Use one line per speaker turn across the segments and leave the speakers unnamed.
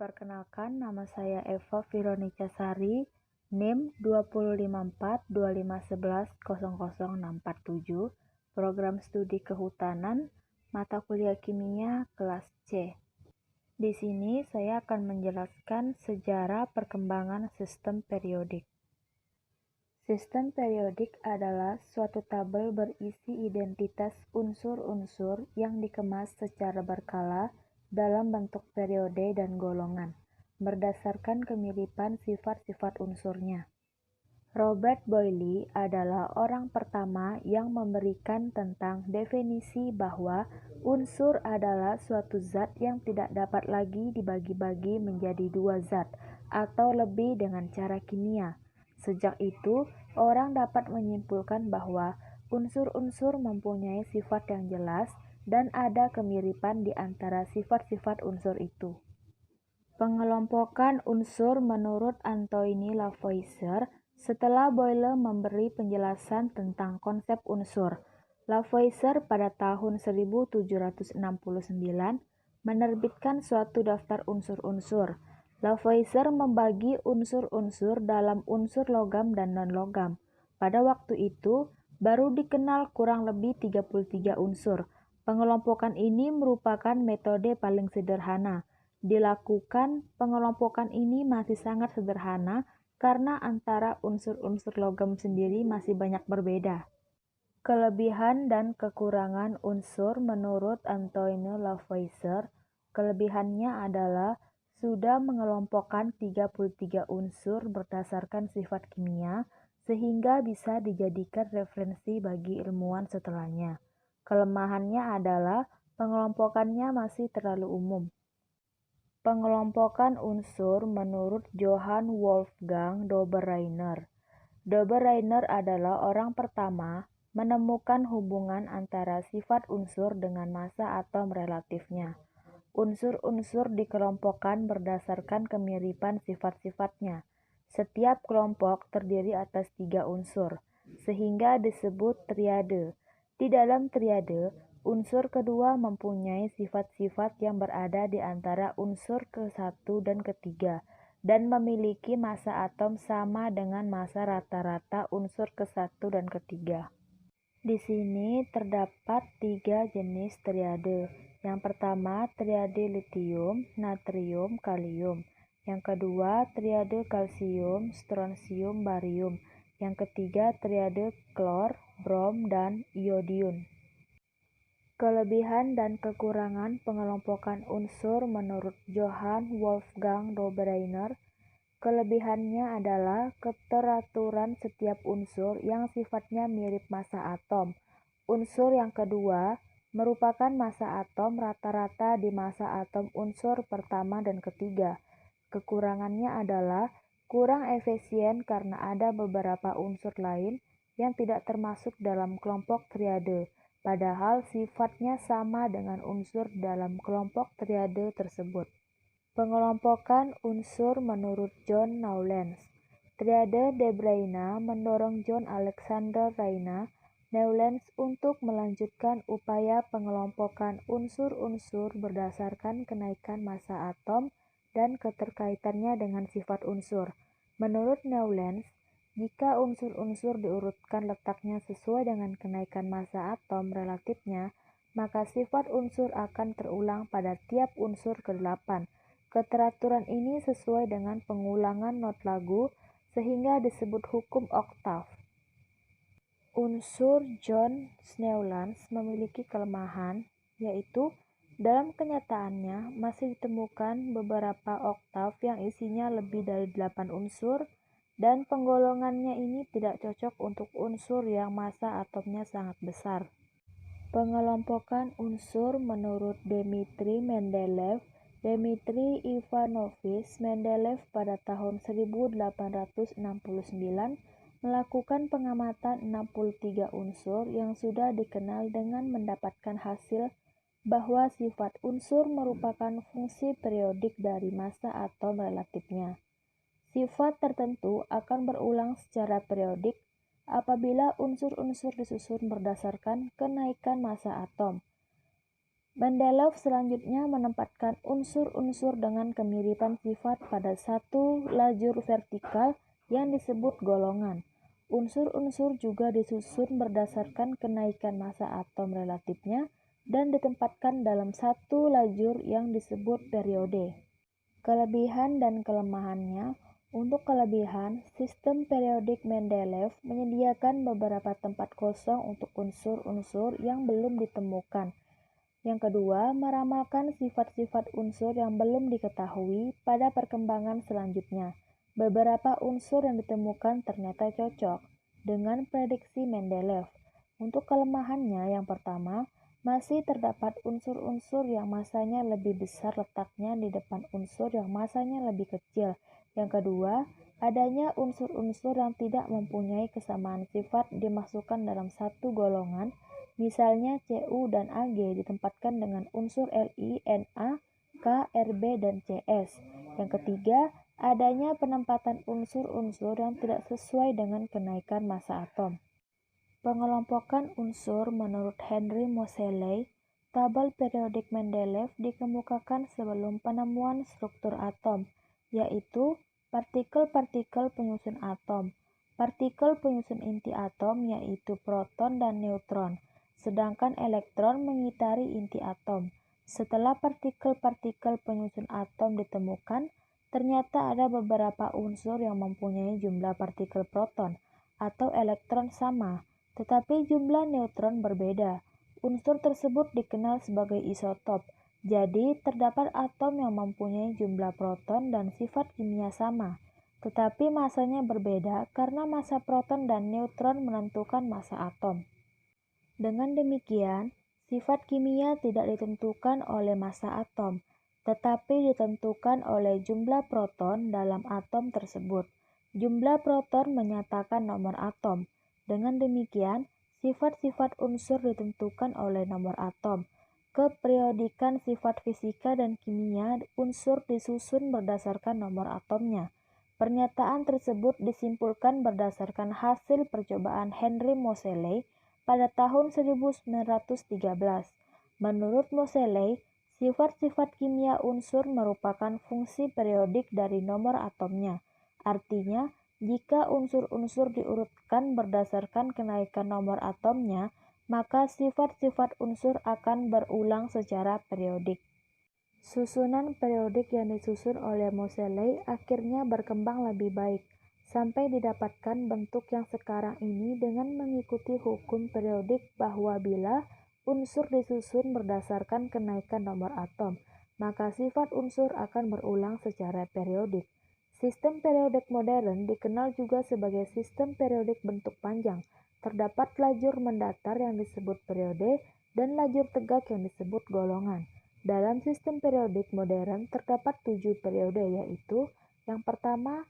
Perkenalkan, nama saya Eva Veronica Sari, NIM 25425110067, Program Studi Kehutanan, mata kuliah kimia kelas C. Di sini saya akan menjelaskan sejarah perkembangan sistem periodik. Sistem periodik adalah suatu tabel berisi identitas unsur-unsur yang dikemas secara berkala dalam bentuk periode dan golongan, berdasarkan kemiripan sifat-sifat unsurnya. Robert Boyle adalah orang pertama yang memberikan tentang definisi bahwa unsur adalah suatu zat yang tidak dapat lagi dibagi-bagi menjadi dua zat atau lebih dengan cara kimia. Sejak itu, orang dapat menyimpulkan bahwa unsur-unsur mempunyai sifat yang jelas dan ada kemiripan di antara sifat-sifat unsur itu. Pengelompokan unsur menurut Antoine Lavoisier. Setelah Boyle memberi penjelasan tentang konsep unsur, Lavoisier pada tahun 1769 menerbitkan suatu daftar unsur-unsur. Lavoisier membagi unsur-unsur dalam unsur logam dan non-logam. Pada waktu itu, baru dikenal kurang lebih 33 unsur. Pengelompokan ini merupakan metode paling sederhana. Dilakukan, pengelompokan ini masih sangat sederhana karena antara unsur-unsur logam sendiri masih banyak berbeda. Kelebihan dan kekurangan unsur menurut Antoine Lavoisier. Kelebihannya adalah sudah mengelompokkan 33 unsur berdasarkan sifat kimia, sehingga bisa dijadikan referensi bagi ilmuwan setelahnya. Kelemahannya adalah pengelompokannya masih terlalu umum. Pengelompokan unsur menurut Johann Wolfgang Dobereiner. Dobereiner adalah orang pertama menemukan hubungan antara sifat unsur dengan massa atom relatifnya. Unsur-unsur dikelompokkan berdasarkan kemiripan sifat-sifatnya. Setiap kelompok terdiri atas 3 unsur, sehingga disebut triade. Di dalam triade, unsur kedua mempunyai sifat-sifat yang berada di antara unsur ke-1 dan ke-3 dan memiliki massa atom sama dengan massa rata-rata unsur ke-1 dan ke-3. Di sini terdapat 3 jenis triade. Yang pertama, triade litium, natrium, kalium. Yang kedua, triade kalsium, strontium, barium. Yang ketiga, triade klor, brom, dan iodium. Kelebihan dan kekurangan pengelompokan unsur menurut Johann Wolfgang Dobereiner. Kelebihannya adalah keteraturan setiap unsur yang sifatnya mirip massa atom. Unsur yang kedua merupakan massa atom rata-rata di massa atom unsur pertama dan ketiga. Kekurangannya adalah kurang efisien karena ada beberapa unsur lain yang tidak termasuk dalam kelompok triade, padahal sifatnya sama dengan unsur dalam kelompok triade tersebut. Pengelompokan unsur menurut John Newlands. Triade de Bruijn mendorong John Alexander Rayna Newlands untuk melanjutkan upaya pengelompokan unsur-unsur berdasarkan kenaikan massa atom dan keterkaitannya dengan sifat unsur. Menurut Newlands, jika unsur-unsur diurutkan letaknya sesuai dengan kenaikan massa atom relatifnya, maka sifat unsur akan terulang pada tiap unsur ke-8. Keteraturan ini sesuai dengan pengulangan not lagu, sehingga disebut hukum oktav. Unsur John Newlands memiliki kelemahan, yaitu dalam kenyataannya masih ditemukan beberapa oktav yang isinya lebih dari 8 unsur, dan penggolongannya ini tidak cocok untuk unsur yang massa atomnya sangat besar. Pengelompokan unsur menurut Dmitri Mendeleev. Dmitri Ivanovich Mendeleev pada tahun 1869 melakukan pengamatan 63 unsur yang sudah dikenal dengan mendapatkan hasil bahwa sifat unsur merupakan fungsi periodik dari massa atom relatifnya. Sifat tertentu akan berulang secara periodik apabila unsur-unsur disusun berdasarkan kenaikan massa atom. Mendeleev selanjutnya menempatkan unsur-unsur dengan kemiripan sifat pada satu lajur vertikal yang disebut golongan. Unsur-unsur juga disusun berdasarkan kenaikan masa atom relatifnya dan ditempatkan dalam satu lajur yang disebut periode. Kelebihan dan kelemahannya. Untuk kelebihan, sistem periodik Mendeleev menyediakan beberapa tempat kosong untuk unsur-unsur yang belum ditemukan. Yang kedua, meramalkan sifat-sifat unsur yang belum diketahui pada perkembangan selanjutnya. Beberapa unsur yang ditemukan ternyata cocok dengan prediksi Mendeleev. Untuk kelemahannya, yang pertama, masih terdapat unsur-unsur yang masanya lebih besar letaknya di depan unsur yang masanya lebih kecil. Yang kedua, adanya unsur-unsur yang tidak mempunyai kesamaan sifat dimasukkan dalam satu golongan. Misalnya Cu dan Ag ditempatkan dengan unsur Li, Na, K, Rb, dan Cs. Yang ketiga, adanya penempatan unsur-unsur yang tidak sesuai dengan kenaikan massa atom. Pengelompokan unsur menurut Henry Moseley, tabel periodik Mendeleev dikemukakan sebelum penemuan struktur atom, yaitu partikel-partikel penyusun atom, partikel penyusun inti atom yaitu proton dan neutron, sedangkan elektron mengitari inti atom. Setelah partikel-partikel penyusun atom ditemukan, ternyata ada beberapa unsur yang mempunyai jumlah partikel proton atau elektron sama, tetapi jumlah neutron berbeda. Unsur tersebut dikenal sebagai isotop. Jadi, terdapat atom yang mempunyai jumlah proton dan sifat kimia sama, tetapi masanya berbeda karena massa proton dan neutron menentukan massa atom. Dengan demikian, sifat kimia tidak ditentukan oleh massa atom, tetapi ditentukan oleh jumlah proton dalam atom tersebut. Jumlah proton menyatakan nomor atom. Dengan demikian, sifat-sifat unsur ditentukan oleh nomor atom. Keperiodikan sifat fisika dan kimia unsur disusun berdasarkan nomor atomnya. Pernyataan tersebut disimpulkan berdasarkan hasil percobaan Henry Moseley pada tahun 1913. Menurut Moseley, sifat-sifat kimia unsur merupakan fungsi periodik dari nomor atomnya. Artinya, jika unsur-unsur diurutkan berdasarkan kenaikan nomor atomnya, maka sifat-sifat unsur akan berulang secara periodik. Susunan periodik yang disusun oleh Moseley akhirnya berkembang lebih baik, sampai didapatkan bentuk yang sekarang ini dengan mengikuti hukum periodik bahwa bila unsur disusun berdasarkan kenaikan nomor atom, maka sifat unsur akan berulang secara periodik. Sistem periodik modern dikenal juga sebagai sistem periodik bentuk panjang. Terdapat lajur mendatar yang disebut periode dan lajur tegak yang disebut golongan. Dalam sistem periodik modern terdapat 7 periode, yaitu yang pertama,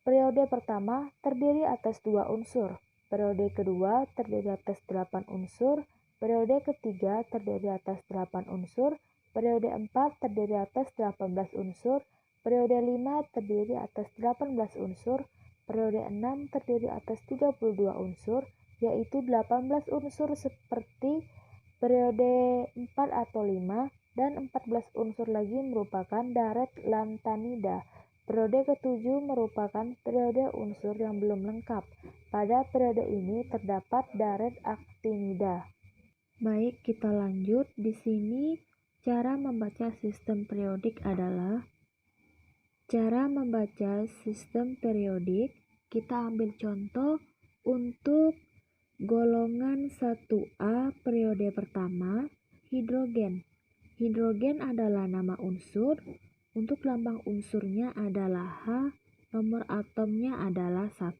periode pertama terdiri atas 2 unsur, periode kedua terdiri atas 8 unsur, periode ketiga terdiri atas 8 unsur, periode 4 terdiri atas 18 unsur, periode 5 terdiri atas 18 unsur, periode 6 terdiri atas 32 unsur, yaitu 18 unsur seperti periode 4 atau 5, dan 14 unsur lagi merupakan daret lantanida. Periode ketujuh merupakan periode unsur yang belum lengkap. Pada periode ini terdapat daret aktinida. Baik, kita lanjut. Di sini cara membaca sistem periodik adalah cara membaca sistem periodik, kita ambil contoh untuk golongan 1A periode pertama, hidrogen. Hidrogen adalah nama unsur, untuk lambang unsurnya adalah H, nomor atomnya adalah 1.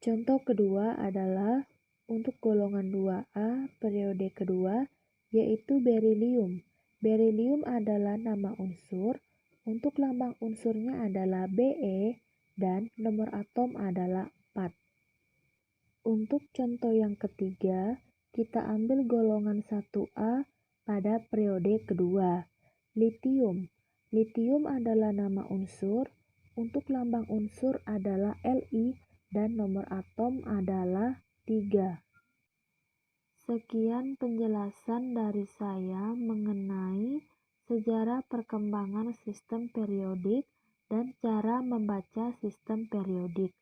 Contoh kedua adalah untuk golongan 2A periode kedua, yaitu berilium. Berilium adalah nama unsur, untuk lambang unsurnya adalah Be dan nomor atom adalah 4. Untuk contoh yang ketiga, kita ambil golongan 1A pada periode kedua. Litium. Litium adalah nama unsur, untuk lambang unsur adalah Li dan nomor atom adalah 3. Sekian penjelasan dari saya mengenai sejarah perkembangan sistem periodik dan cara membaca sistem periodik.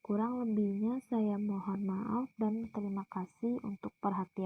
Kurang lebihnya saya mohon maaf dan terima kasih untuk perhatian.